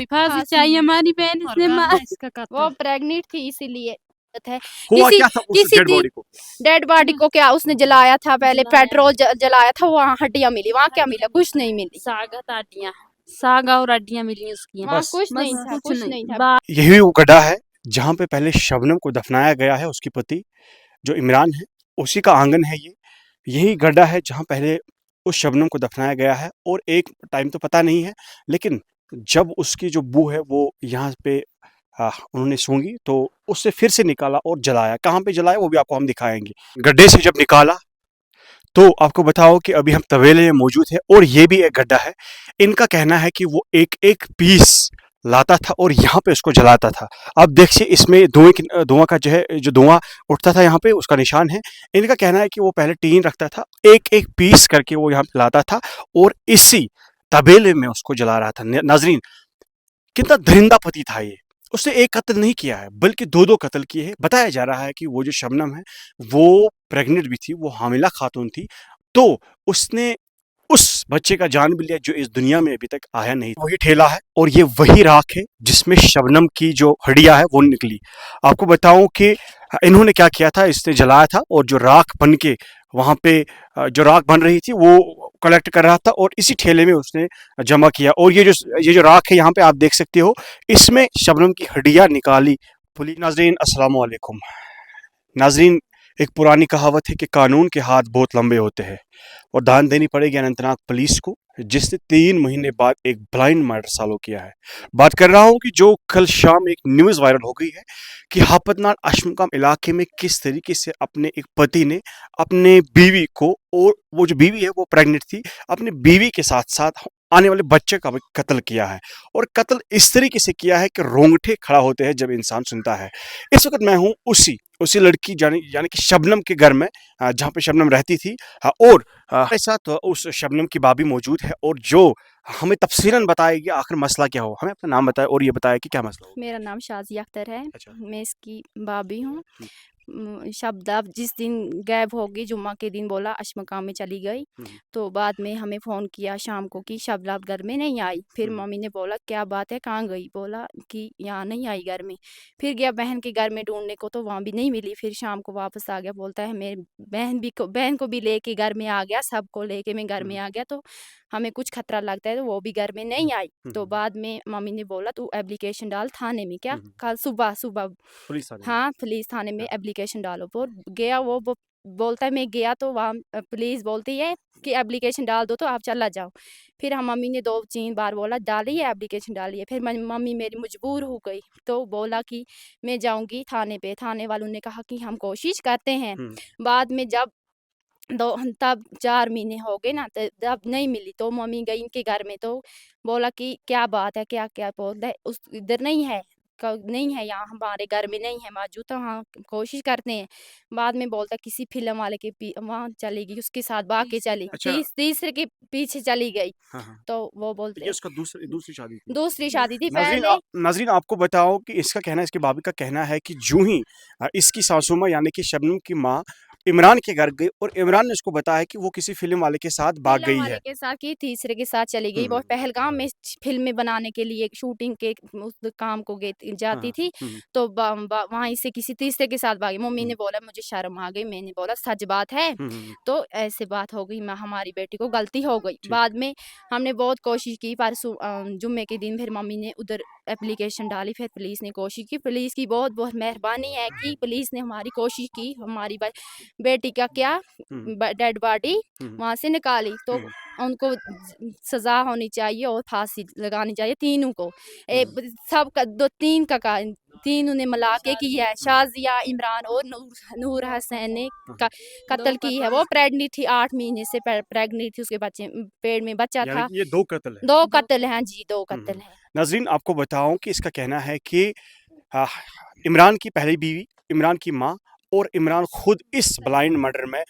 फांसी चाहिए हमारी बहन और इसने करना मार इसका कत्ल। वो प्रेग्नेंट थी इसीलिए है। हुआ किसी क्या था उस किसी डेड बॉडी को? डेड बॉडी को क्या उसने जलाया था, पहले पेट्रोल जलाया था, वहाँ हड्डियां मिली, वहाँ क्या मिला? कुछ नहीं मिली, सागत हड्डियां, साग और हड्डियां मिली उसकी। वहाँ बस कुछ नहीं था, कुछ नहीं था। यही वो गड्ढा है जहाँ पे पहले शबनम को दफनाया गया है, उसकी पति जो इमरान है उसी का आंगन है ये। यही गड्ढा है जहाँ पहले उस शबनम को दफनाया गया है। और एक टाइम तो पता नहीं है, लेकिन जब उसकी जो बू है वो यहाँ पे उन्होंने सूंघी तो उससे फिर से निकाला और जलाया। कहाँ पे जलाया वो भी आपको हम दिखाएंगे। गड्ढे से जब निकाला तो आपको बताओ कि अभी हम तवेले में मौजूद है और ये भी एक गड्ढा है। इनका कहना है कि वो एक एक पीस लाता था और यहाँ पे उसको जलाता था। आप देखिए इसमें धुआं का जो है, जो धुआं उठता था यहाँ पे उसका निशान है। इनका कहना है कि वो पहले टीन रखता था, एक एक पीस करके वो यहाँ पे लाता था और इसी तबेले में उसको जला रहा था। नाजरीन, कितना दरिंदा पति था ये। उसने एक कत्ल नहीं किया है बल्कि दो दो कत्ल किए हैं। बताया जा रहा है कि वो जो शबनम है वो प्रेग्नेंट भी थी, वो हामिला खातून थी, तो उसने उस बच्चे का जान भी लिया जो इस दुनिया में अभी तक आया नहीं। वही ठेला है और ये वही राख है जिसमें शबनम की जो हड्डियां है वो निकली। आपको बताऊं कि इन्होंने क्या किया था, इसने जलाया था और जो राख बन के वहां पे जो राख बन रही थी वो कलेक्ट कर रहा था और इसी ठेले में उसने जमा किया। और ये जो राख है यहाँ पे आप देख सकते हो, इसमें शबनम की हड्डियां निकाली। पुलिस नाजरीन अस्सलाम वालेकुम। नाजरीन, एक पुरानी कहावत है कि कानून के हाथ बहुत लंबे होते हैं और दान देनी पड़ेगी अनंतनाग पुलिस को, जिसने 3 महीने बाद एक ब्लाइंड मर्डर सालो किया है। बात कर रहा हूँ कि जो कल शाम एक न्यूज़ वायरल हो गई है कि हापतनाल अशमुकाम इलाके में किस तरीके से अपने एक पति ने अपने बीवी को, और वो जो बीवी है वो प्रेग्नेंट थी, अपने बीवी के साथ साथ आने वाले बच्चे का भी कत्ल किया है। और कत्ल इस तरीके से किया है कि रोंगटे खड़ा होते हैं जब इंसान सुनता है। इस वक्त मैं हूँ उसी लड़की यानी कि शबनम के घर में, जहाँ पे शबनम रहती थी। और मेरे साथ उस शबनम की भाभी मौजूद है और जो हमें तफसीलन बताएगी आखिर मसला क्या हो। हमें अपना नाम बताए और ये बताए कि क्या मसला हो। मेरा नाम शाजिया अख्तर है, अच्छा। मैं इसकी भाभी हूँ। शब्द जिस दिन गायब होगी, जुम्मा के दिन बोला अशमकाम में चली गई, तो बाद में हमें फ़ोन किया शाम को कि शबनम घर में नहीं आई। फिर मम्मी ने बोला क्या बात है, कहाँ गई? बोला कि यहाँ नहीं आई घर में। फिर गया बहन के घर में ढूंढने को, तो वहाँ भी नहीं मिली। फिर शाम को वापस आ गया, बोलता है मेरी बहन को भी लेके घर में आ गया, सबको लेके मैं घर में आ गया, तो हमें कुछ खतरा लगता है, तो वो भी घर में नहीं आई। तो बाद में मम्मी ने बोला तू एप्लीकेशन डाल थाने में। क्या? कल सुबह पुलिस थाने में। हाँ, पुलिस थाने में एप्लीकेशन डालो। और गया वो बोलता है मैं गया, तो वहाँ पुलिस बोलती है कि एप्लीकेशन डाल दो तो आप चला जाओ। फिर हम मम्मी ने 2-3 बार बोला डालिए एप्लीकेशन डालिए। फिर मम्मी मेरी मजबूर हो गई, तो बोला कि मैं जाऊंगी थाने पे। थाने वालों ने कहा कि हम कोशिश करते हैं। बाद में जब तब 4 महीने हो गए ना, तब नहीं मिली, तो मम्मी गई इनके घर में, तो बोला कि क्या बात है, क्या क्या? बोलता है उस इधर नहीं है, नहीं है यहाँ हमारे घर में नहीं है मौजूद, तो हाँ कोशिश करते हैं। बाद में बोलता किसी फिल्म वाले के वहाँ चली गई, उसके साथ भाग के चली। अच्छा। तीसरे के पीछे चली गई। हाँ। तो वो ये बोलते उसका दूसरी शादी थी। दूसरी शादी थी नाजरीन पहले। नाजरीन आपको बताओ कि इसका कहना है, इसके भाभी का कहना है कि जूं ही इसकी सासू माँ यानी कि शबनम की माँ इमरान के घर गई और इमरान ने उसको बताया कि वो किसी फिल्म वाले के साथ भाग फिल्म गई वाले है। के साथ की तीसरे के साथ चली गई। वो पहलगाम में फिल्में बनाने के लिए शूटिंग के उस काम को जाती थी, तो वहीं से किसी तीसरे के साथ भागी। मम्मी ने बोला मुझे शर्म आ गई, मैंने बोला सच बात है, तो ऐसे बात हो गई, हमारी बेटी को गलती हो गई। बाद में हमने बहुत कोशिश की, परसों जुम्मे के दिन फिर मम्मी ने उधर एप्लीकेशन डाली, फिर पुलिस ने कोशिश की। पुलिस की बहुत बहुत मेहरबानी है कि पुलिस ने हमारी कोशिश की, हमारी बेटी का क्या डेड बॉडी वहां से निकाली। तो उनको सजा होनी चाहिए और फांसी लगानी चाहिए तीनों को। सब का तीनों ने मिला के की है। शाजिया, इमरान और नूर हसन ने कत्ल की है। वो प्रेग्नेंट थी, 8 महीने से प्रेग्नेंट थी, उसके बच्चे पेट में बच्चा था। ये 2 कत्ल है। 2 कत्ल हैं जी, 2 कत्ल हैं। नाजरीन आपको बताऊं कि इसका कहना है कि इमरान की पहली बीवी, इमरान की माँ और इमरान खुद इस ब्लाइंड मर्डर में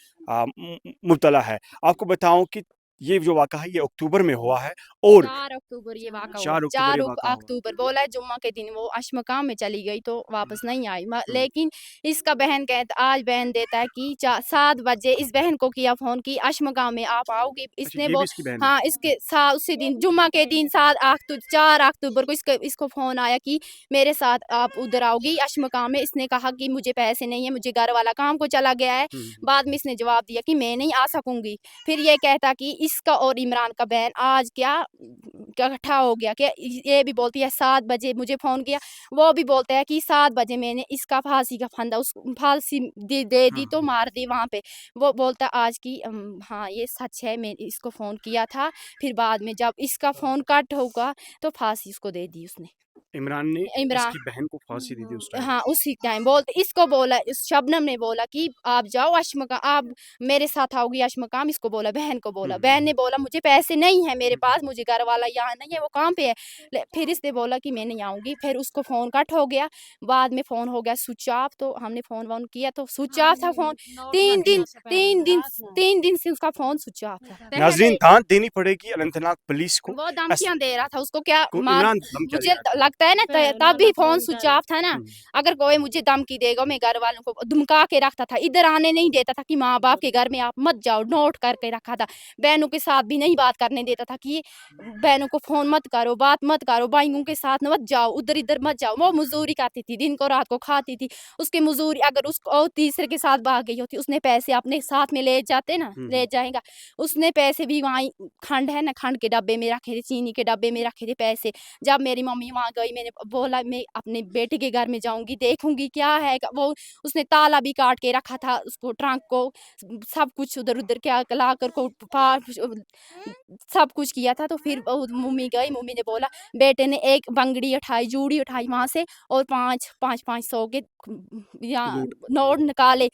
मुब्तला है। आपको बताऊं कि ये जो वाक़ा है ये अक्टूबर में हुआ है और 4 अक्टूबर ये वाक़ा 4 हुआ। अक्टूबर ये 4 वाक़ा हुआ। अक्टूबर बोला है जुम्मा के दिन वो अशमकाम में चली गई तो वापस नहीं आई। हुँ। लेकिन इसका बहन कहता आज बहन देता है कि 7 बजे इस बहन को किया फ़ोन कि अशमकाम में आप आओगी? अच्छा इसने ये वो भी इसकी बहन है। हाँ, इसके उसी दिन जुम्मा के दिन 4 अक्टूबर को इसको फ़ोन आया कि मेरे साथ आप उधर आओगी अशमकाम में। इसने कहा कि मुझे पैसे नहीं है, मुझे घर वाला काम को चला गया है। हुँ। बाद में इसने जवाब दिया कि मैं नहीं आ सकूँगी। फिर ये कहता कि इसका और इमरान का बहन आज क्या इकट्ठा हो गया कि ये भी बोलती है 7 बजे मुझे फ़ोन किया, वो भी बोलता है कि 7 बजे मैंने इसका फांसी का फंदा फांसी दे दी तो मार दी वहाँ पे। वो बोलता है आज की हाँ ये सच है, मैं इसको फ़ोन किया था, फिर बाद में जब इसका फ़ोन कट होगा तो फांसी उसको दे दी उसने। इमरान ने इमरान इसकी बहन को फांसी दी थी उस टाइम। हाँ, उसी टाइम बोलते इसको बोला शबनम ने बोला कि आप जाओ आप मेरे साथ आओगी अशमकाम, इसको बोला बहन को बोला। बहन ने बोला मुझे पैसे नहीं है मेरे पास, मुझे घर वाला यहाँ नहीं है, वो काम पे है। फिर इसने बोला कि मैं नहीं आऊँगी, फिर उसको फ़ोन कट हो गया, बाद में फ़ोन हो गया स्विच ऑफ, तो हमने फ़ोन वोन किया तो स्विच ऑफ था फ़ोन। 3 दिन से उसका फ़ोन स्विच ऑफ था। नाज़रीन दाद देनी पड़ेगी अनंतनाग पुलिस को। वो धमकियाँ दे रहा था उसको क्या मार इमरान धमकियाँ मुझे दे रहा लगता है ना तब भी फ़ोन स्विच ऑफ था ना। था। अगर कोई मुझे धमकी देगा मैं घर वालों को धमका के रखता था, इधर आने नहीं देता था कि माँ बाप के घर में आप मत जाओ, नोट करके रखा था। बहनों के साथ भी नहीं बात करने देता था कि बहनों को फ़ोन मत करो, बात मत करो, भाइयों के साथ मत जाओ, उधर इधर मत जाओ। वो मजदूरी करती थी, दिन को रात को खाती थी। उसकी मजदूरी अगर उसको तीसरे के साथ भाग गई होती, उसने पैसे अपने साथ में ले जाते ना, ले जाएगा। उसने पैसे भी वहीं खंड है ना, खंड के डब्बे में रखे थे, चीनी के डब्बे में रखे थे पैसे। जब मेरी मम्मी वहाँ गई मैंने बोला मैं अपने बेटे के घर में जाऊंगी, देखूंगी क्या है। वो उसने ताला भी काट के रखा था, उसको ट्रंक को सब कुछ उधर उधर क्या ला कर को सब कुछ किया था। तो फिर मम्मी गई, मम्मी ने बोला बेटे ने एक बंगड़ी उठाई, जूड़ी उठाई वहां से और 500 के या नोट निकाले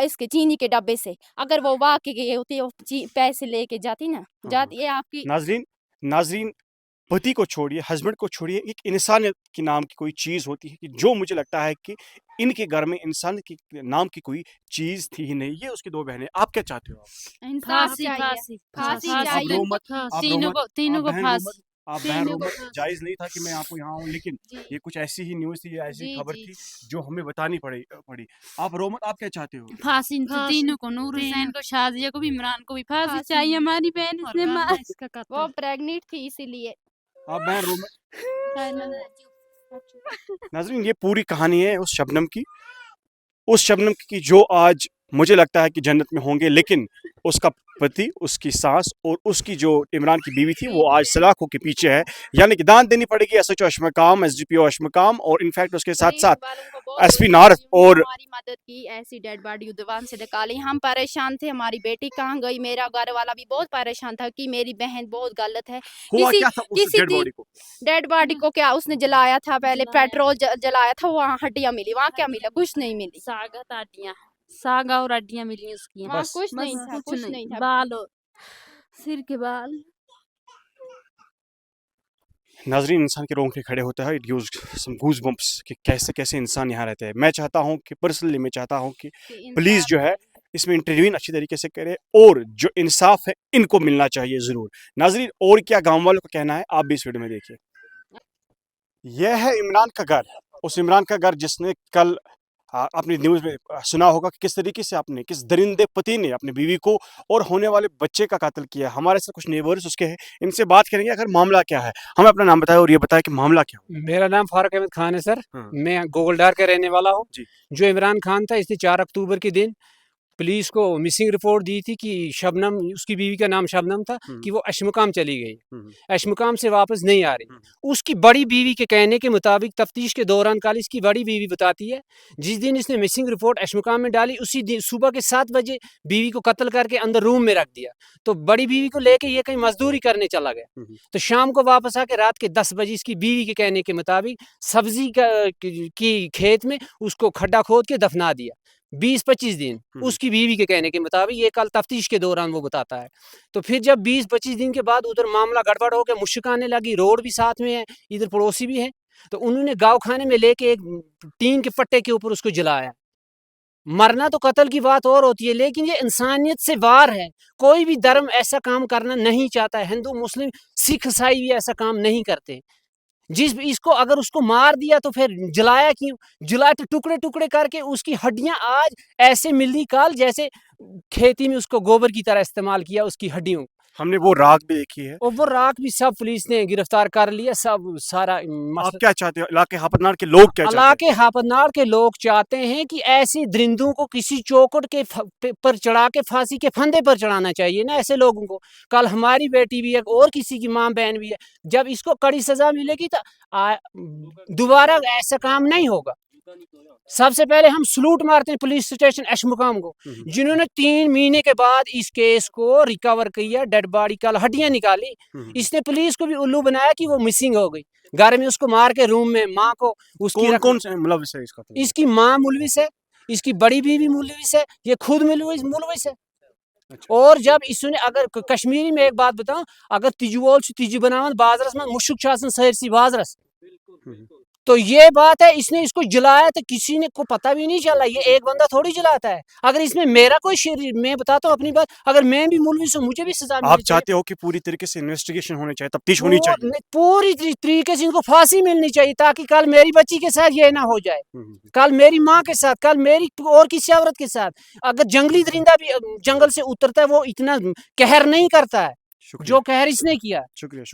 इसके चीनी के डब्बे से। अगर वो वाकई गए होते वो पैसे लेके जाती ना, जाती ये आपकी नाज़रीन पति को छोड़िए, हस्बैंड को छोड़िए, एक इंसानियत की नाम की कोई चीज़ होती है कि जो मुझे लगता है कि इनके घर में इंसान की नाम की कोई चीज़ थी ही नहीं। ये उसकी 2 बहनें। आप क्या चाहते हो आप? इंसाफ फांसी चाहिए, फांसी फांसी आप चाहिए। रो मत, तीनों को आप बहन रो मत, फांसी। आप बहन रो तीनों को मत। जायज़ नहीं था कि मैं आपको यहाँ आऊँ, लेकिन ये कुछ ऐसी ही न्यूज़ थी, ऐसी जी खबर जी थी जो हमें बतानी पड़ी। आप रो मत, आप क्या चाहते हो? फांसी तीनों को, नूर हुसैन को, शाजिया को भी, इमरान को भी फांसी चाहिए। हमारी बहन इसने मार वो प्रेग्नेंट थी इसीलिए। आप बहन रो मत। नाज़रीन ये पूरी कहानी है उस शबनम की जो आज मुझे लगता है कि जन्नत में होंगे, लेकिन उसका पति, उसकी सास और उसकी जो इमरान की बीवी थी वो आज सलाखों के पीछे है। यानी कि दान देनी पड़ेगी एसएचओ अशमकाम, एसडीपीओ अशमकाम और इनफैक्ट उसके साथ साथ एसपी नार्थ और हमारी मदद की, ऐसी डेड बॉडी उदवान से निकाली। हम परेशान थे, हमारी बेटी कहाँ गई। मेरा घर वाला भी बहुत परेशान था कि मेरी बहन बहुत गलत है। हुआ क्या था उस डेड बॉडी को? डेड बॉडी को क्या उसने जलाया था, पहले पेट्रोल जलाया था, वहाँ हड्डियां मिली, वहाँ क्या मिला? कुछ नहीं मिली। सागा और हड्डियां मिली उसकी। वहाँ कुछ नहीं था, कुछ नहीं था। बाल और सिर के बाल। नाज़रीन इंसान के रोंगटे खड़े होता है। It gives some goosebumps कि कैसे इंसान यहाँ रहते हैं। मैं चाहता हूँ कि पर्सनली मैं चाहता हूँ कि पुलिस जो है इसमें इंटरवीन अच्छी तरीके से करे और जो इंसाफ है इनको मिलना चाहिए ज़रूर। नाज़रीन और क्या गाँव वालों का कहना है आप भी इस वीडियो में देखिए। यह है इमरान का घर, उस इमरान का घर जिसने कल आपने न्यूज़ में सुना होगा कि किस तरीके से किस दरिंदे पति ने अपनी बीवी को और होने वाले बच्चे का कातिल किया। हमारे साथ कुछ नेबर्स उसके हैं, इनसे बात करेंगे आखिर मामला क्या है। हमें अपना नाम बताएं और ये बताएं कि मामला क्या हुआ। मेरा नाम फारूक अहमद खान है सर। हाँ। मैं गोगलडार का रहने वाला हूँ। जी। जो इमरान खान था इसने 4 अक्टूबर के दिन पुलिस को मिसिंग रिपोर्ट दी थी कि शबनम, उसकी बीवी का नाम शबनम था, कि वो अशमकाम चली गई, अशमकाम से वापस नहीं आ रही। उसकी बड़ी बीवी के कहने के मुताबिक तफ्तीश के दौरान कल इसकी बड़ी बीवी बताती है जिस दिन इसने मिसिंग रिपोर्ट अशमकाम में डाली उसी दिन सुबह के 7 बजे बीवी को कत्ल करके अंदर रूम में रख दिया। तो बड़ी बीवी को लेके ये कहीं मजदूरी करने चला गया। तो शाम को वापस आके रात के 10 बजे इसकी बीवी के कहने के मुताबिक सब्जी की खेत में उसको खड्डा खोद के दफना दिया। 20-25 दिन उसकी बीवी के कहने के मुताबिक, ये कल तफ्तीश के दौरान वो बताता है। तो फिर जब 20-25 दिन के बाद उधर मामला गड़बड़ हो गया, मुश्क आने लगी, रोड भी साथ में है, इधर पड़ोसी भी है, तो उन्होंने गाँव खाने में लेके एक टीन के पट्टे के ऊपर उसको जलाया। مرنا تو قتل کی بات اور ہوتی ہے، لیکن یہ انسانیت سے وار ہے. کوئی بھی دھرم ایسا کام کرنا نہیں چاہتا ہے. ہندو مسلم سکھ عیسائی بھی ایسا کام نہیں کرتے. اس کو اگر اس کو مار دیا تو پھر جلایا کیوں؟ جلاتے ٹکڑے ٹکڑے کر کے اس کی ہڈیاں آج ایسے ملنی کال جیسے کھیتی میں اس کو گوبر کی طرح استعمال کیا اس کی ہڈیوں. ہم نے وہ راگ بھی دیکھی ہے. اور وہ راک بھی سب پولیس نے گرفتار کر لیا. سب سارا آپ کیا چاہتے ہو علاقے ہاپتنار کے لوگ کیا چاہتے ہیں؟ علاقے ہاپتنار کے لوگ چاہتے ہیں کہ ایسے درندوں کو کسی چوکٹ کے پر چڑھا کے پھانسی کے پھندے پر چڑھانا چاہیے نا ایسے لوگوں کو. کل ہماری بیٹی بھی ہے اور کسی کی ماں بہن بھی ہے. جب اس کو کڑی سزا ملے گی تو دوبارہ ایسا کام نہیں ہوگا. سب سے پہلے ہم سلوٹ مارتے ہیں پولیس اسٹیشن اشمقام کو، جنہوں نے 3 مہینے کے بعد اس کیس کو ریکور کیا، ڈیڈ باڈی کا ہڈیاں نکالی. اس نے پولیس کو بھی الو بنایا کہ وہ مسنگ ہو گئی. گھر میں اس کو مار کے روم میں ماں کو اس کی کون سے ملوث ہے اس کا؟ اس کی ماں ملوث ہے، اس کی بڑی بیوی ملوث ہے، یہ خود ملوث ہے. اور جب اس نے اگر کشمیری میں ایک بات بتاؤں، اگر تجوول سے تجی بناون بازرس میں مشک چھاسن سرسی بازرس، تو یہ بات ہے. اس نے اس کو جلایا تو کسی نے کو پتہ بھی نہیں چلا. یہ ایک بندہ تھوڑی جلاتا ہے. اگر اس میں میرا کوئی شریر، میں بتاتا ہوں اپنی بات، اگر میں بھی ملوث ہوں مجھے بھی سزا ملنی چاہیے. آپ چاہتے ہو کہ پوری طریقے سے انویسٹیگیشن ہونی چاہیے، تفتیش ہونی چاہیے؟ پوری طریقے سے ان کو پھانسی ملنی چاہیے تاکہ کل میری بچی کے ساتھ یہ نہ ہو جائے، کل میری ماں کے ساتھ، کل میری اور کسی عورت کے ساتھ. اگر جنگلی درندہ بھی جنگل سے اترتا ہے وہ اتنا قہر نہیں کرتا ہے جو قہر اس نے کیا. شکریہ.